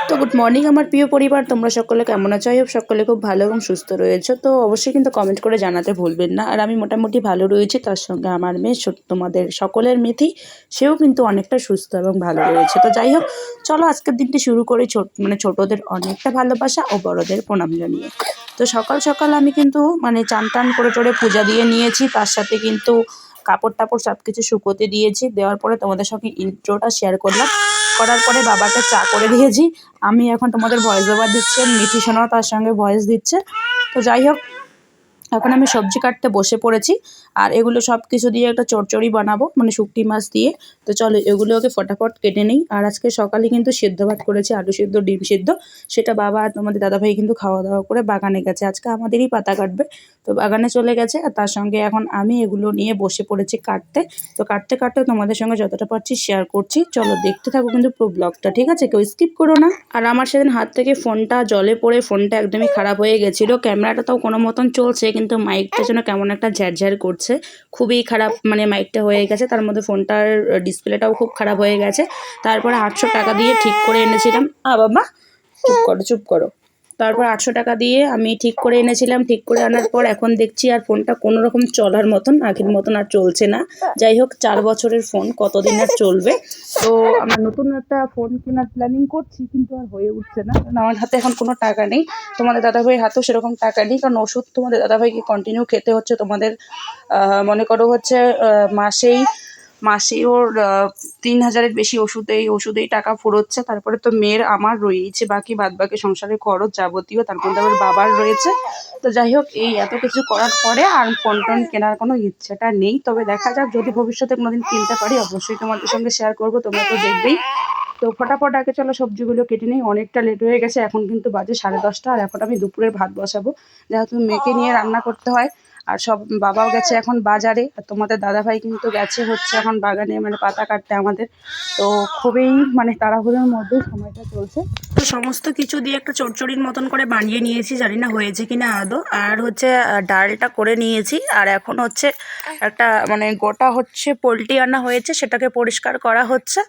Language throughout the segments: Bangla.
তো গুড মর্নিং আমার প্রিয় পরিবার, তোমরা সকলে কেমন আছো? আই হোপ সকলে খুব ভালো এবং সুস্থ রয়েছো। তো অবশ্যই কিন্তু কমেন্ট করে জানাতে ভুলবেন না। আর আমি মোটামুটি ভালো রয়েছি, তার সঙ্গে আমার মেয়ে তোমাদের সকলের মেথি, সেও কিন্তু অনেকটা সুস্থ এবং ভালো রয়েছে। তো যাই হোক, চলো আজকের দিনটি শুরু করি ছোটদের অনেকটা ভালোবাসা ও বড়দের প্রণাম জানিয়ে। তো সকাল সকাল আমি কিন্তু চান টান করে টোরে পূজা দিয়ে নিয়েছি, তার সাথে কিন্তু কাপড় টাপড় সব কিছু শুকোতে দিয়েছি। দেওয়ার পরে তোমাদের সঙ্গে ইন্ট্রোটা শেয়ার করলাম। করার পরে বাবাকে চা করে দিয়েছি। আমি এখন তোমাদের ভয়েস ওভার দিচ্ছি, মিঠি সোনাও তার সঙ্গে ভয়েস দিচ্ছে। তো যাই হোক, এখন আমি সবজি কাটতে বসে পড়েছি। আর এগুলো সব কিছু দিয়ে একটা চচ্চড়ি বানাবো, শুটকি মাছ দিয়ে। তো চলো এগুলোকে ফটাফট কেটে নিই। আর আজকে সকালে কিন্তু সেদ্ধ ভাত করেছি, আলু সেদ্ধ, ডিম সেদ্ধ। সেটা বাবা আর তোমাদের দাদাভাই কিন্তু খাওয়া দাওয়া করে বাগানে গেছে। আজকে আমাদেরই পাতা কাটবে, তো বাগানে চলে গেছে। আর তার সঙ্গে এখন আমি এগুলো নিয়ে বসে পড়েছি কাটতে। তো কাটতে কাটতে তোমাদের সঙ্গে যতটা পারছি শেয়ার করছি। চলো দেখতে থাকো কিন্তু পুরো ব্লগটা, ঠিক আছে? কেউ স্কিপ করো না। আর আমার সেদিন হাত থেকে ফোনটা জলে পড়ে ফোনটা একদমই খারাপ হয়ে গেছিলো। ক্যামেরাটা তাও কোনো মতন চলছে, কিন্তু মাইকটা যেন কেমন একটা ঝ্যারঝ্যার করছে। খুবই খারাপ মাইকটা হয়ে গেছে। তার মধ্যে ফোনটার ডিসপ্লেটাও খুব খারাপ হয়ে গেছে। তারপরে 800 টাকা দিয়ে ঠিক করে এনেছিলাম। বাবা চুপ করো। তারপর 800 টাকা দিয়ে আমি ঠিক করে এনেছিলাম। ঠিক করে আনার পর এখন দেখছি আর ফোনটা কোনো রকম চলার মতন, আগের মতন আর চলছে না। যাই হোক, 4 বছরের ফোন কতদিন আর চলবে। তো আমরা নতুন একটা ফোন কেনার প্ল্যানিং করছি, কিন্তু আর হয়ে উঠছে না, কারণ আমার হাতে এখন কোনো টাকা নেই। তোমাদের দাদাভাইয়ের হাতেও সেরকম টাকা নেই, কারণ ওষুধ তোমাদের দাদাভাইকে কন্টিনিউ খেতে হচ্ছে। তোমাদের মনে করো হচ্ছে মাসেই ওর 3000-এর বেশি ওষুধেই টাকা ফুরোচ্ছে। তারপরে তো মেয়ের আমার রয়েছে বাকি বাদবাকি সংসারের খরচ যাবতীয়, তার মধ্যে আবার বাবার রয়েছে। তো যাই হোক, এই এত কিছু করার পরে আর ফোন টোন কেনার কোনো ইচ্ছেটা নেই। তবে দেখা যাক, যদি ভবিষ্যতে কোনোদিন কিনতে পারি অবশ্যই তোমাদের সঙ্গে শেয়ার করবো, তোমরা তো দেখবেই। তো ফটাফট আগে চলো সবজিগুলো কেটে নিই, অনেকটা লেট হয়ে গেছে। এখন কিন্তু বাজে 10:30। আর এখন আমি দুপুরের ভাত বসাবো, যেহেতু মেয়েকে নিয়ে রান্না করতে হয়। আর বাবাও গেছে এখন বাজারে, আর তোমাদের দাদাভাই কিন্তু গেছে হচ্ছে এখন বাগানে পাতা কাটতে আমাদের। তো খুবই তাড়াহুড়োর মধ্যেই সময়টা চলছে। তো সমস্ত কিছু দিয়ে একটা চচ্চড়ির মতন করে বানিয়ে নিয়েছি, জানি না হয়েছে কিনা আদৌ। আর হচ্ছে ডালটা করে নিয়েছি। আর এখন হচ্ছে একটা গোটা হচ্ছে পোলট্রি আনা হয়েছে, সেটাকে পরিষ্কার করা হচ্ছে।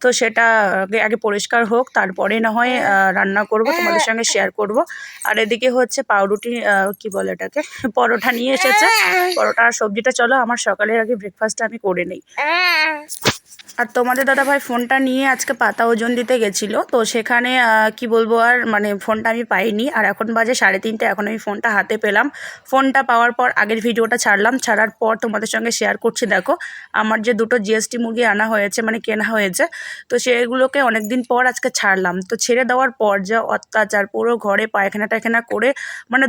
তো সেটা আগে পরিষ্কার হোক, তারপরে না হয় রান্না করব, তোমাদের সঙ্গে শেয়ার করব। আর এদিকে হচ্ছে পাউরুটি, কি বলে এটাকে, পরোটা নিয়ে এসেছে। পরোটা আর সবজিটা চলো আমার সকালের আগে ব্রেকফাস্টটা আমি করে নিই। আর তোমাদের দাদাভাই ফোনটা নিয়ে আজকে পাতা ওজন দিতে গেছিলো। তো সেখানে কি বলবো, আর ফোনটা আমি পাইনি। আর এখন বাজে 3:30, এখন আমি ফোনটা হাতে পেলাম। ফোনটা পাওয়ার পর আগের ভিডিওটা ছাড়লাম, ছাড়ার পর তোমাদের সঙ্গে শেয়ার করছি। দেখো আমার যে দুটো জিএসটি মুরগি আনা হয়েছে, কেনা হয়েছে, তো সেগুলোকে অনেক দিন পর আজকে ছাড়লাম। তো ছেড়ে দেওয়ার পর যা অত্যাচার, পুরো ঘরে পায়খানা টায়খানা করে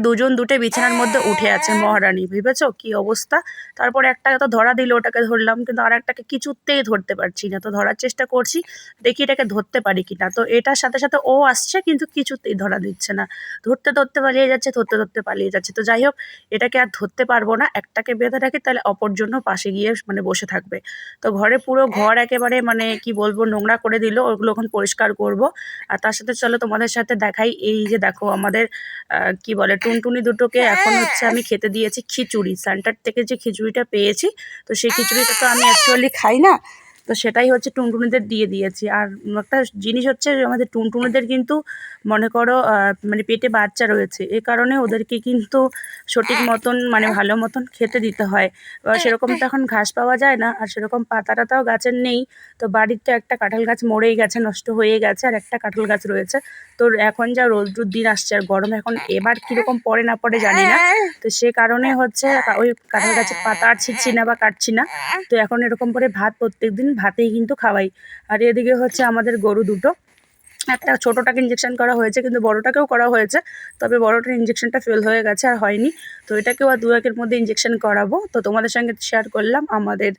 দুজন দুটো বিছানার মধ্যে উঠে আছে মহারানী, ভেবেছো কি অবস্থা। তারপরে একটা তো ধরা দিল, ওটাকে ধরলাম, কিন্তু আর একটাকে কিছুতেই ধরতে পারছি না। তো ধরার চেষ্টা করছি, দেখি এটাকে ধরতে পারি কিনা। তো এটার সাথে সাথে ও আসছে, কিন্তু কিছুতেই ধরা দিচ্ছে না। ধরতে ধরতে পালিয়ে যাচ্ছে, ধরতে ধরতে পালিয়ে যাচ্ছে। তো যাই হোক, এটাকে আর ধরতে পারবো না। একটাকে বেঁধে রাখি, তাহলে অপর জন্য পাশে গিয়ে বসে থাকবে। তো পুরো ঘর একেবারে কি বলবো, নোংরা করে দিল। ওগুলো এখন পরিষ্কার করব। আর তার সাথে চলো তোমাদের সাথে দেখাই, এই যে দেখো আমাদের কি বলে টুনটুনি দুটোকে এখন হচ্ছে আমি খেতে দিয়েছি খিচুড়ি। সেন্টার থেকে যে খিচুড়িটা পেয়েছি, তো সেই খিচুড়িটা তো আমি অ্যাকচুয়ালি খাই না, তো সেটাই হচ্ছে টুনটুনিদের দিয়ে দিয়েছি। আর একটা জিনিস হচ্ছে, আমাদের টুনটুনিদের কিন্তু মনে করো পেটে বাচ্চা রয়েছে, এ কারণে ওদেরকে কিন্তু সঠিক মতন ভালো মতন খেতে দিতে হয়। সেরকম তো এখন ঘাস পাওয়া যায় না, আর সেরকম পাতা টাতাও গাছের নেই। তো বাড়ির তো একটা কাঁঠাল গাছ মরেই গেছে, নষ্ট হয়ে গেছে, আর একটা কাঁঠাল গাছ রয়েছে। তো এখন যা রোদ্রুর দিন আসছে, আর গরম এখন এবার কীরকম পড়ে না পড়ে জানি না। তো সে কারণে হচ্ছে ওই কাঁঠাল গাছের পাতা আর ছিঁড়ছি না বা কাটছি না। তো এখন এরকম করে ভাত প্রত্যেক দিন ভাতেই কিন্তু খাওয়াই। আর এদিকে হচ্ছে আমাদের গরু দুটো, একটা ছোটোটাকে ইঞ্জেকশন করা হয়েছে, কিন্তু বড়োটাকেও করা হয়েছে। তবে বড়োটার ইঞ্জেকশনটা ফেল হয়ে গেছে, আর হয়নি। তো এটাকেও আর 2-1 মধ্যে ইঞ্জেকশন করাবো। তো তোমাদের সঙ্গে শেয়ার করলাম আমাদের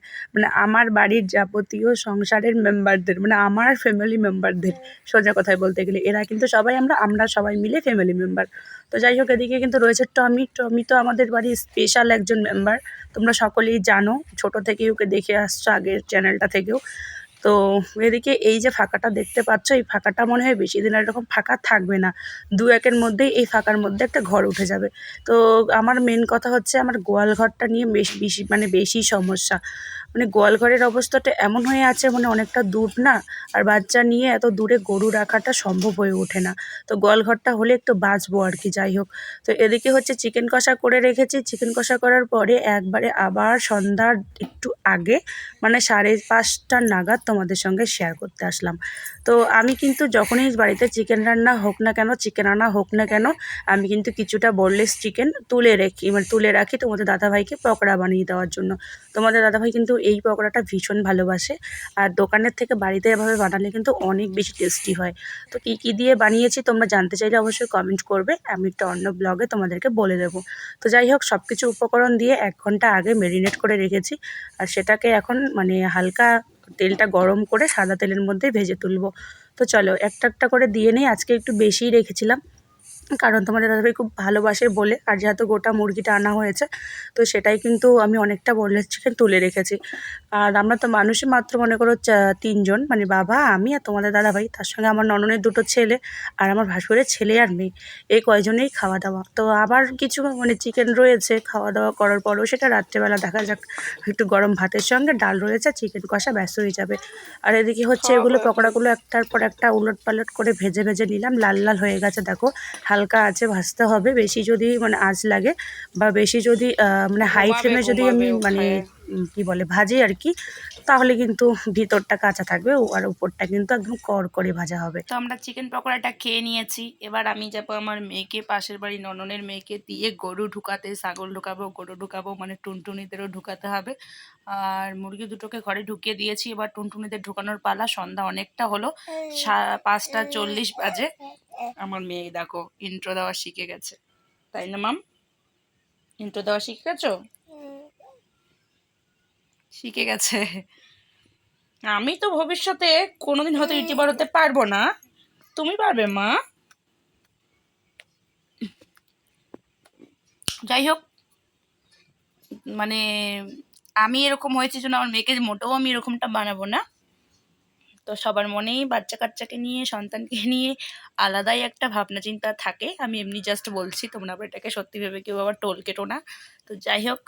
আমার বাড়ির যাবতীয় সংসারের মেম্বারদের, আমার ফ্যামিলি মেম্বারদের। সোজা কথায় বলতে গেলে এরা কিন্তু সবাই আমরা সবাই মিলে ফ্যামিলি মেম্বার। তো যাই হোক, এদিকে কিন্তু রয়েছে টমি তো আমাদের বাড়ির স্পেশাল একজন মেম্বার। তোমরা সকলেই জানো, ছোটো থেকেই ওকে দেখে আসছো আগের চ্যানেলটা থেকেও। তো এদিকে এই যে ফাঁকাটা দেখতে পাচ্ছ, এই ফাঁকাটা মনে হয় বেশি দিন এরকম ফাঁকা থাকবে না, 2-1-এর মধ্যেই এই ফাঁকার মধ্যে একটা ঘর উঠে যাবে। তো আমার মেন কথা হচ্ছে আমার গোয়াল ঘরটা নিয়ে বেশি সমস্যা। মানে গোয়াল ঘরের অবস্থাটা এমন হয়ে আছে, মানে অনেকটা দূর না, আর বাচ্চা নিয়ে এত দূরে গরু রাখাটা সম্ভব হয়ে ওঠে না। তো গোয়াল ঘরটা হলে একটু বাঁচবো আর কি, যাই হোক। তো এদিকে হচ্ছে চিকেন কষা করে রেখেছি, চিকেন কষা করার পরে একবারে আবার সন্ধ্যার একটু আগে মানে 5:30 নাগাদ তোমাদের সঙ্গে শেয়ার করতে আসলাম। তো আমি কিন্তু যখনই বাড়িতে চিকেন রান্না হোক না কেন, চিকেন আনা হোক না কেন, আমি কিন্তু কিছুটা বোনলেস চিকেন তুলে রাখি তোমাদের দাদাভাইকে পকোড়া বানিয়ে দেওয়ার জন্য। তোমাদের দাদাভাই কিন্তু এই পকোড়াটা ভীষণ ভালোবাসে, আর দোকানের থেকে বাড়িতে এভাবে বানালে কিন্তু অনেক বেশি টেস্টি হয়। তো কী কী দিয়ে বানিয়েছি তোমরা জানতে চাইলে অবশ্যই কমেন্ট করবে, আমি একটা অন্য ব্লগে তোমাদেরকে বলে দেবো। তো যাই হোক, সব কিছু উপকরণ দিয়ে 1 ঘন্টা আগে মেরিনেট করে রেখেছি, আর সেটাকে এখন মানে হালকা তেলটা গরম করে সাদা তেলের মধ্যে ভেজে তুলবো। তো চলো একটা একটা করে দিয়ে নেই, আজকে একটু বেশিই রেখেছিলাম, কারণ তোমাদের দাদাভাই খুব ভালোবাসে বলে, আর যেহেতু গোটা মুরগিটা আনা হয়েছে, তো সেটাই কিন্তু আমি অনেকটা বোনলেস চিকেন তুলে রেখেছি। আর আমরা তো মানুষই মাত্র মনে করো 3 জন, মানে বাবা, আমি আর তোমাদের দাদাভাই, তার সঙ্গে আমার ননদের 2টো ছেলে, আর আমার ভাসুরের ছেলে আর মেয়ে, এই কয়জনেই খাওয়া দাওয়া। তো আবার কিছু মানে চিকেন রয়েছে, খাওয়া দাওয়া করার পরেও সেটা রাত্রেবেলা দেখা যাক, একটু গরম ভাতের সঙ্গে ডাল রয়েছে, চিকেন কষা ব্যাস হয়ে যাবে। আর এদিকে হচ্ছে এগুলো পকোড়াগুলো একটার পর একটা উলট পালট করে ভেজে ভেজে নিলাম, লাল লাল হয়ে গেছে দেখো, হালকা আঁচে ভাজতে হবে। বেশি যদি মানে আঁচ লাগে বা বেশি যদি মানে হাই ফ্লেমে যদি আমি মানে কি বলে ভাজি আর কি, তাহলে কিন্তু ভিতরটা কাঁচা থাকবে আর উপরটা কিন্তু একদম কড়কড়ে ভাজা হবে। তো আমরা চিকেন পকোড়াটা খেয়ে নিয়েছি, এবার আমি যাবো আমার মেয়েকে, পাশের বাড়ি নননের মেয়েকে দিয়ে গরু ঢুকাতে, ছাগল ঢুকাবো, গরু ঢুকাবো, মানে টুনটুনিদেরও ঢুকাতে হবে। আর মুরগি দুটোকে ঘরে ঢুকিয়ে দিয়েছি, এবার টুনটুনিদের ঢুকানোর পালা। সন্ধ্যা অনেকটা হলো, 5:40 বাজে। আমার মেয়ে দেখো ইন্ট্রো দেওয়া শিখে গেছে, তাই না মাম? ইন্ট্রো দেওয়া শিখে গেছো? শিখে গেছে। আমি তো ভবিষ্যতে কোনোদিন হয়তো ইউটিউবার হতে পারবো না, তুমি পারবে মা। যাই হোক, মানে আমি এরকম হয়েছে জন্য আমার মেয়েকে মোটেও আমি এরকমটা বানাবো না। তো সবার মনেই বাচ্চা কাচ্চাকে নিয়ে, সন্তানকে নিয়ে আলাদাই একটা ভাবনা চিন্তা থাকে। আমি এমনি জাস্ট বলছি, তোমরা আবার এটাকে সত্যি ভেবে কেউ আবার টোল কেটো না। তো যাই হোক,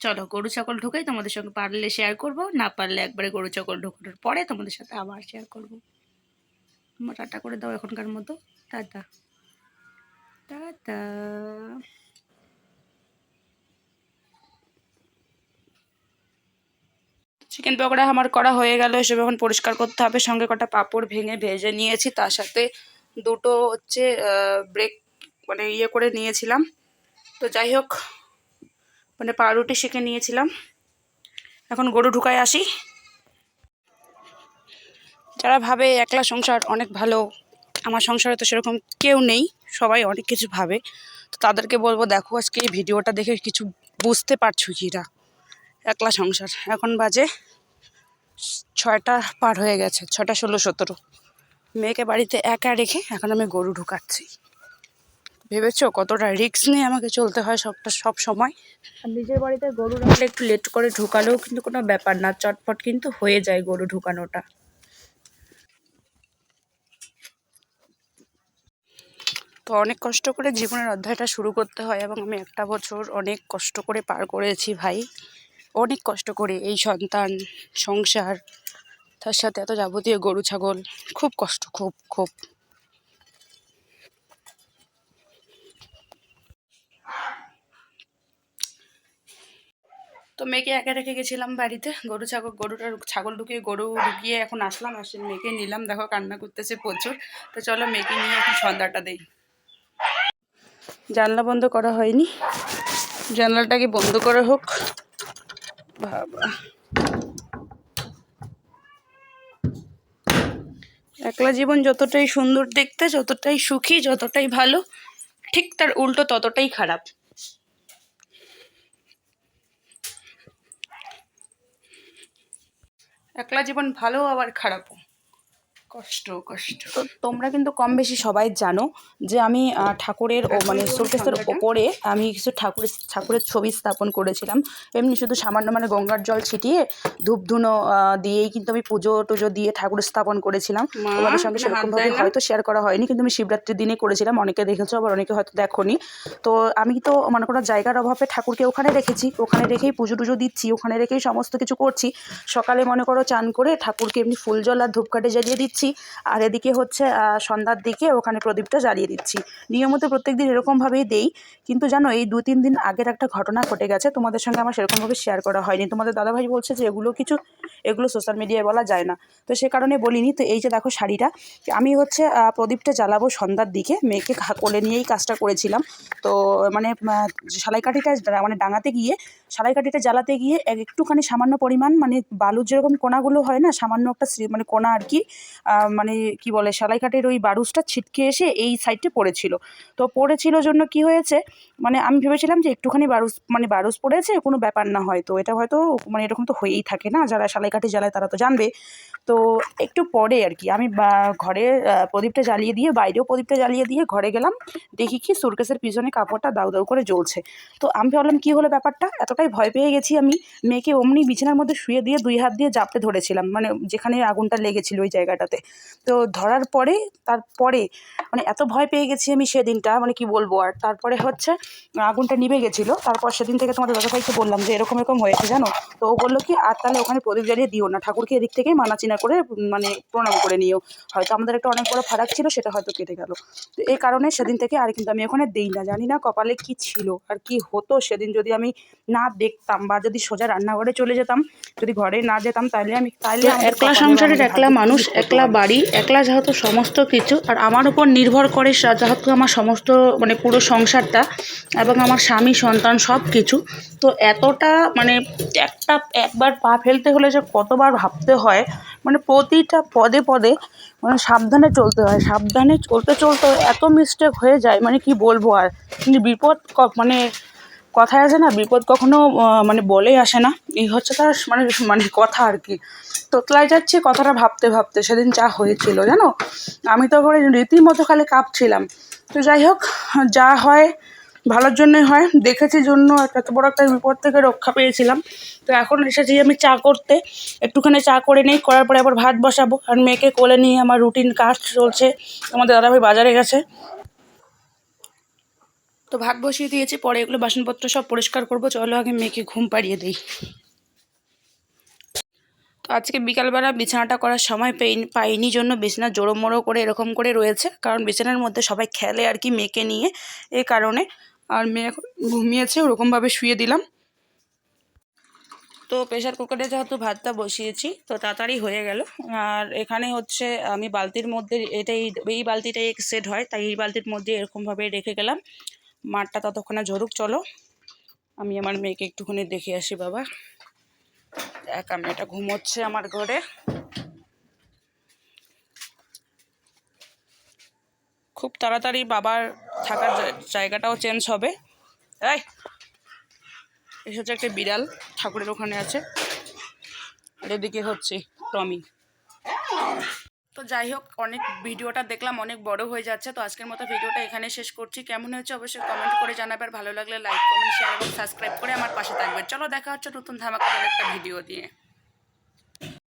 চলো গরু ছাগল ঢুকাই, তোমাদের সঙ্গে পারলে শেয়ার করব, না পারলে একবারে গরু ছাগল ঢোকানোর পরে তোমাদের সাথে আবার শেয়ার করবো। তোমরা টাটা করে দাও এখনকার মতো, টাটা টাটা। চিকেন পকোড়া আমার করা হয়ে গেল, এসব এখন পরিষ্কার করতে হবে। সঙ্গে কটা পাঁপড় ভেঙে ভেজে নিয়েছি, তার সাথে 2টো হচ্ছে ব্রেক মানে করে নিয়েছিলাম। তো যাই হোক, মানে পাউরুটি সেঁকে নিয়েছিলাম। এখন গরু ঢুকায় আসি। যারা ভাবে একলা সংসার অনেক ভালো, আমার সংসারে তো সেরকম কেউ নেই, সবাই অনেক কিছু ভাবে। তো তাদেরকে বলবো, দেখো আজকে এই ভিডিওটা দেখে কিছু বুঝতে পারছো কি না, একলা সংসার। এখন বাজে 6টা পার হয়ে গেছে, 6টা 16-17। মেয়েকে বাড়িতে একা রেখে এখন আমি গরু ঢুকাচ্ছি। ভেবেছো কতটা রিস্ক নিয়ে আমাকে চলতে হয় সব সময়। আর নিজের বাড়িতে গরু রাখলে একটু লেট করে ঢুকালেও কিন্তু কোনো ব্যাপার না, চটপট কিন্তু হয়ে যায় গরু ঢুকানোটা। তো অনেক কষ্ট করে জীবনের অধ্যায়টা শুরু করতে হয়, এবং আমি একটা বছর অনেক কষ্ট করে পার করেছি ভাই, অনেক কষ্ট করে। এই সন্তান, সংসার, তার সাথে এত যাবতীয় গরু ছাগল, খুব কষ্ট, খুব খুব। তো মেয়েকে একা রেখে গেছিলাম বাড়িতে, ছাগল ঢুকিয়ে এখন আসলাম, মেয়েকে নিলাম। দেখো কান্না করতেছে প্রচুর। তো চলো মেয়েকে নিয়ে এখন সন্ধ্যাটা দেই। জানলা বন্ধ করা হয়নি, জানলাটাকে বন্ধ করা হোক। বাবা, একলা জীবন যতটাই সুন্দর দেখতে, যতটাই সুখী, যতটাই ভালো, ঠিক তার উল্টো ততটাই খারাপ। একলা জীবন ভালো আবার খারাপও। কষ্ট কষ্ট। তো তোমরা কিন্তু কম বেশি সবাই জানো যে আমি ঠাকুরের মানে শোকেসের ওপরে আমি কিছু ঠাকুরের ছবি স্থাপন করেছিলাম। এমনি শুধু সামান্য মানে গঙ্গার জল ছিটিয়ে ধূপ ধুনো দিয়েই কিন্তু আমি পুজো টুজো দিয়ে ঠাকুর স্থাপন করেছিলাম। তোমাদের সঙ্গে সেরকমভাবে হয়তো শেয়ার করা হয়নি, কিন্তু আমি শিবরাত্রির দিনে করেছিলাম। অনেকে দেখেছো, আবার অনেকে হয়তো দেখোনি। তো আমি তো মনে করো জায়গার অভাবে ঠাকুরকে ওখানে রেখেছি, ওখানে রেখেই পুজো টুজো দিচ্ছি, ওখানে রেখেই সমস্ত কিছু করছি। সকালে মনে করো চান করে ঠাকুরকে এমনি ফুল জল আর ধূপকাঠি জ্বালিয়ে দিচ্ছি, আর এদিকে হচ্ছে সন্ধ্যার দিকে ওখানে প্রদীপটা জ্বালিয়ে দিচ্ছি। নিয়মিত প্রত্যেকদিন এরকমভাবেই দেই। কিন্তু জানো এই 2-3 দিন আগের একটা ঘটনা ঘটে গেছে, তোমাদের সঙ্গে আমার সেরকমভাবে শেয়ার করা হয়নি। তোমাদের দাদাভাই বলছে যে এগুলো সোশ্যাল মিডিয়ায় বলা যায় না, তো সে কারণে বলিনি। তো এই যে দেখো শাড়িটা, আমি হচ্ছে প্রদীপটা জ্বালাবো সন্ধ্যার দিকে, মেয়েকে কোলে নিয়েই কাজটা করেছিলাম। তো মানে সালাইকাঠিটা মানে ডাঙাতে গিয়ে সালাইকাঠিটা জ্বালাতে গিয়ে একটুখানি সামান্য পরিমাণ মানে বালুর যেরকম কোনাগুলো হয় না, সামান্য একটা মানে কোনা আর কি, মানে কি বলে সালাইকাঠির ওই বারুসটা ছিটকে এসে এই সাইডে পড়েছিল। তো পড়েছিল জন্য কি হয়েছে, মানে আমি ভেবেছিলাম যে একটুখানি বারুস পড়েছে, কোনো ব্যাপার না, হয়তো এটা হয়তো মানে এরকম তো হয়েই থাকে না, যারা সালাইকাঠি জ্বালায় তারা তো জানবে। তো একটু পরে আর কি আমি ঘরে প্রদীপটা জ্বালিয়ে দিয়ে, বাইরেও প্রদীপটা জ্বালিয়ে দিয়ে ঘরে গেলাম, দেখি কি সুটকেসের পিছনে কাপড়টা দাউ দাউ করে জ্বলছে। তো আমি ভাবলাম কী হলো ব্যাপারটা, এতটাই ভয় পেয়ে গেছি আমি, মেয়েকে অমনি বিছানার মধ্যে শুয়ে দিয়ে 2 হাত দিয়ে জাপটে ধরেছিলাম, মানে যেখানে আগুনটা লেগেছিল ওই জায়গাটাতে। তো ধরার পরে তারপরে মানে এত ভয় পেয়ে গেছি আমি সেদিনটা, মানে কি বলবো। আর তারপরে হচ্ছে আগুনটা নিভে গেছিলো। তারপর সেদিন থেকে তোমাদের দাদাভাইকে বললাম যে এরকম এরকম হয়েছে জানো। তো ও বললো কি, আর তাহলে ওখানে প্রদীপ জ্বালিয়ে দিও না, ঠাকুরকে এদিক থেকেই মানাচিনা করে মানে প্রণাম করে নিও। হয়তো আমাদের একটা অনেক বড় ফারাক ছিল, সেটা হয়তো কেটে গেল। তো এই কারণে সেদিন থেকে আর কিন্তু আমি ওখানে দিই না। জানি না কপালে কি ছিল আর কি হতো সেদিন, যদি আমি না দেখতাম বা যদি সোজা রান্নাঘরে চলে যেতাম, যদি ঘরে না যেতাম, তাহলে একলা সংসারের একলা মানুষ, একলা বাড়ি, একলা যেহেতু সমস্ত কিছু, আর আমার উপর নির্ভর করে যেহেতু আমার সমস্ত মানে পুরো সংসারটা এবং আমার স্বামী সন্তান সব কিছু। তো এতটা মানে একবার পা ফেলতে হলে যে কতবার ভাবতে হয়, মানে প্রতিটা পদে পদে মানে সাবধানে চলতে হয়। সাবধানে চলতে চলতে এত মিস্টেক হয়ে যায়, মানে কি বলবো। আর কিন্তু বিপদ মানে কথায় আছে না, বিপদ কখনো মানে বলেই আসে না, এই হচ্ছে তার মানে মানে কথা আর কি। তোতলায় যাচ্ছে কথাটা ভাবতে ভাবতে, সেদিন যা হয়েছিল জানো, আমি তো করে রীতিমতো খালি কাঁপছিলাম। তো যাই হোক, যা হয় ভালোর জন্যই হয়, দেখেছি জন্য এত বড় একটা বিপদ থেকে রক্ষা পেয়েছিলাম। তো এখন এসেছি আমি চা করতে, একটুখানি চা করে নিই, করার পরে আবার ভাত বসাবো, আর মেয়েকে কোলে নিয়ে আমার রুটিন কাজ চলছে। আমাদের দাদাভাই বাজারে গেছে, তো ভাত বসিয়ে দিয়েছি, পরে এগুলো বাসনপত্র সব পরিষ্কার করবো। চলো আগে মেয়েকে ঘুম পাড়িয়ে দিই। তো আজকে বিকালবেলা বিছানাটা করার সময় পাইনি জন্য বিছানা জোড়ো করে এরকম করে রয়েছে, কারণ বিছানার মধ্যে সবাই খেলে আর কি মেয়েকে নিয়ে, এই কারণে। আর মেয়ে এখন ঘুমিয়েছে, ওরকমভাবে শুয়ে দিলাম। তো প্রেশার কুকারে যেহেতু ভাতটা বসিয়েছি তো তাড়াতাড়ি হয়ে গেল। আর এখানে হচ্ছে আমি বালতির মধ্যে এই বালতিটাই সেট হয়, তাই এই বালতির মধ্যে এরকমভাবে রেখে গেলাম। মাঠটা ততক্ষণে ঝরুক, চলো আমি আমার মেয়েকে একটুখানি দেখে আসি। বাবা একা মেয়েটা ঘুমোচ্ছে আমার ঘরে। খুব তাড়াতাড়ি বাবার থাকার জায়গাটাও চেঞ্জ হবে। এই হচ্ছে একটা বিড়াল ঠাকুরের ওখানে আছে, আর এদিকে হচ্ছে টমি। তো যাই হোক, অনেক ভিডিওটা দেখলাম অনেক বড় হয়ে যাচ্ছে, তো আজকের মতো ভিডিওটা এখানে শেষ করছি। কেমন হয়েছে অবশ্যই কমেন্ট করে জানাবে, আর ভালো লাগলে লাইক কমেন্ট শেয়ার এবং সাবস্ক্রাইব করে আমার পাশে থাকবে। চলো দেখা হচ্ছে নতুন ধামাকাদার একটা ভিডিও দিয়ে।